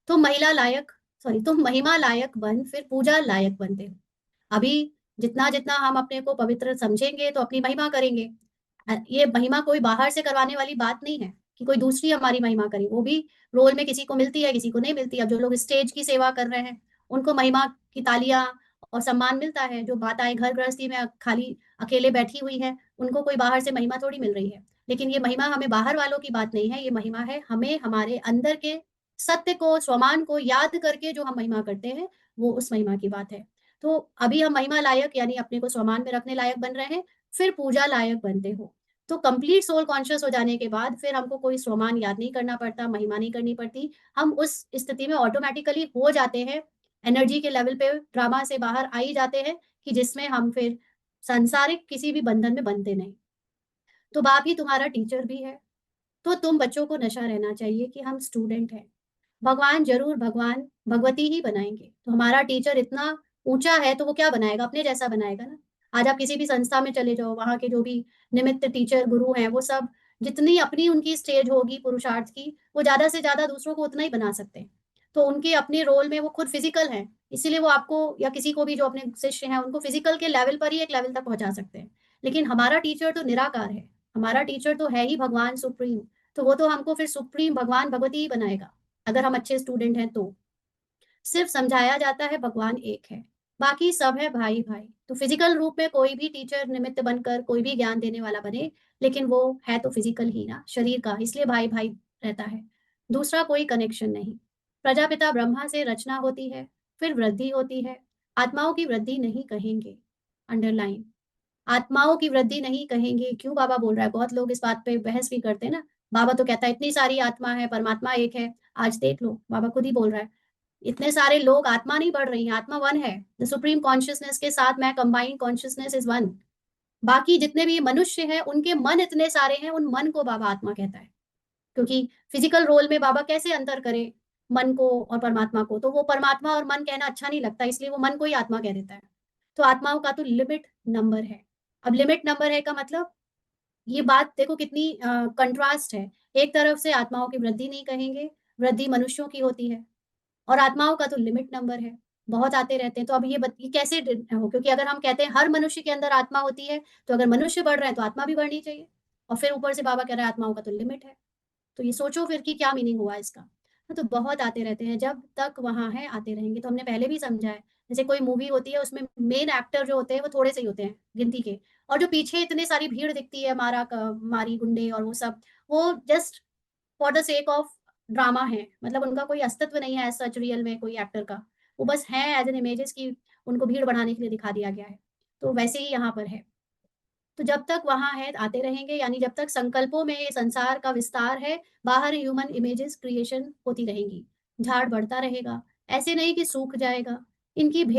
तुम महिमा लायक बन, फिर पूजा लायक बनते हो। अभी जितना जितना हम अपने को पवित्र समझेंगे तो अपनी महिमा करेंगे। ये महिमा कोई बाहर से करवाने वाली बात नहीं है कि कोई दूसरी हमारी महिमा करे। वो भी रोल में किसी को मिलती है, किसी को नहीं मिलती। अब जो लोग स्टेज की सेवा कर रहे हैं उनको महिमा की तालियां और सम्मान मिलता है। जो माताएं घर गृहस्थी में खाली अकेले बैठी हुई हैं, उनको कोई बाहर से महिमा थोड़ी मिल रही है। लेकिन ये महिमा हमें बाहर वालों की बात नहीं है, ये महिमा है हमें हमारे अंदर के सत्य को, स्वमान को याद करके जो हम महिमा करते हैं, वो उस महिमा की बात है। तो अभी हम महिमा लायक यानी अपने को स्वमान में रखने लायक बन रहे हैं, फिर पूजा लायक बनते हो। तो कंप्लीट सोल कॉन्शियस हो जाने के बाद फिर हमको कोई स्वमान याद नहीं करना पड़ता, महिमा नहीं करनी पड़ती। हम उस स्थिति में ऑटोमेटिकली हो जाते हैं, एनर्जी के लेवल पे ड्रामा से बाहर आ ही जाते हैं कि जिसमें हम फिर सांसारिक किसी भी बंधन में बंधते नहीं। तो बाप ही तुम्हारा टीचर भी है। तो तुम बच्चों को नशा रहना चाहिए कि हम स्टूडेंट हैं। भगवान जरूर भगवान भगवती ही बनाएंगे। तो हमारा टीचर इतना ऊंचा है तो वो क्या बनाएगा, अपने जैसा बनाएगा ना। आज आप किसी भी संस्था में चले जाओ, वहां के जो भी निमित्त टीचर गुरु हैं, वो सब जितनी अपनी उनकी स्टेज होगी पुरुषार्थ की, वो ज्यादा से ज्यादा दूसरों को उतना ही बना सकते हैं। तो उनके अपने रोल में वो खुद फिजिकल हैं, इसीलिए वो आपको या किसी को भी जो अपने शिष्य हैं उनको फिजिकल के लेवल पर ही एक लेवल तक पहुंचा सकते हैं। लेकिन हमारा टीचर तो निराकार है, हमारा टीचर तो है ही भगवान सुप्रीम। तो वो तो हमको फिर सुप्रीम भगवान भगवती ही बनाएगा अगर हम अच्छे स्टूडेंट हैं तो। सिर्फ समझाया जाता है भगवान एक है, बाकी सब है भाई भाई। तो फिजिकल रूप में कोई भी टीचर निमित्त बनकर कोई भी ज्ञान देने वाला बने, लेकिन वो है तो फिजिकल ही ना, शरीर का, इसलिए भाई भाई रहता है। दूसरा कोई कनेक्शन नहीं। प्रजापिता ब्रह्मा से रचना होती है, फिर वृद्धि होती है। आत्माओं की वृद्धि नहीं कहेंगे, अंडरलाइन। आत्माओं की वृद्धि नहीं कहेंगे। क्यों बाबा बोल रहा है? बहुत लोग इस बात पे बहस भी करते हैं ना। बाबा तो कहता है इतनी सारी आत्मा है, परमात्मा एक है। आज देख लो, बाबा खुद ही बोल रहा है इतने सारे लोग, आत्मा नहीं बढ़ रही है, आत्मा वन है। द सुप्रीम कॉन्शियसनेस के साथ मैं कंबाइंड कॉन्शियसनेस इज वन। बाकी जितने भी मनुष्य हैं उनके मन इतने सारे हैं, उन मन को बाबा आत्मा कहता है। क्योंकि फिजिकल रोल में बाबा कैसे अंतर करे मन को और परमात्मा को, तो वो परमात्मा और मन कहना अच्छा नहीं लगता, इसलिए वो मन को ही आत्मा कह देता है। तो आत्माओं का तो लिमिट नंबर है। अब लिमिट नंबर है का मतलब, ये बात देखो कितनी कंट्रास्ट है। एक तरफ से आत्माओं की वृद्धि नहीं कहेंगे, वृद्धि मनुष्यों की होती है, और आत्माओं का तो लिमिट नंबर है, बहुत आते रहते हैं। तो अब ये कैसे हो? क्योंकि अगर हम कहते हैं हर मनुष्य के अंदर आत्मा होती है, तो अगर मनुष्य बढ़ रहे हैं तो आत्मा भी बढ़नी चाहिए। और फिर ऊपर से बाबा कह रहे हैं आत्माओं का तो लिमिट है। तो ये सोचो फिर कि क्या मीनिंग हुआ इसका। तो बहुत आते रहते हैं, जब तक वहां है आते रहेंगे। तो हमने पहले भी समझा है, जैसे कोई मूवी होती है उसमें मेन एक्टर जो होते हैं वो थोड़े से ही होते हैं गिनती के, और जो पीछे इतने सारी भीड़ दिखती है, मारी गुंडे और वो सब, वो just for the sake of drama है। मतलब उनका कोई अस्तित्व नहीं है सच रियल में कोई एक्टर का। वो बस है एज एन इमेजेस की, उनको भीड़ बढ़ाने के लिए दिखा दिया गया है। तो वैसे ही यहाँ पर है। तो जब तक वहां है आते रहेंगे, यानी जब तक संकल्पों में ये संसार का विस्तार है, बाहर ह्यूमन इमेजेस क्रिएशन होती रहेंगी, झाड़ बढ़ता रहेगा। ऐसे नहीं कि सूख जाएगा। इनकी भेंट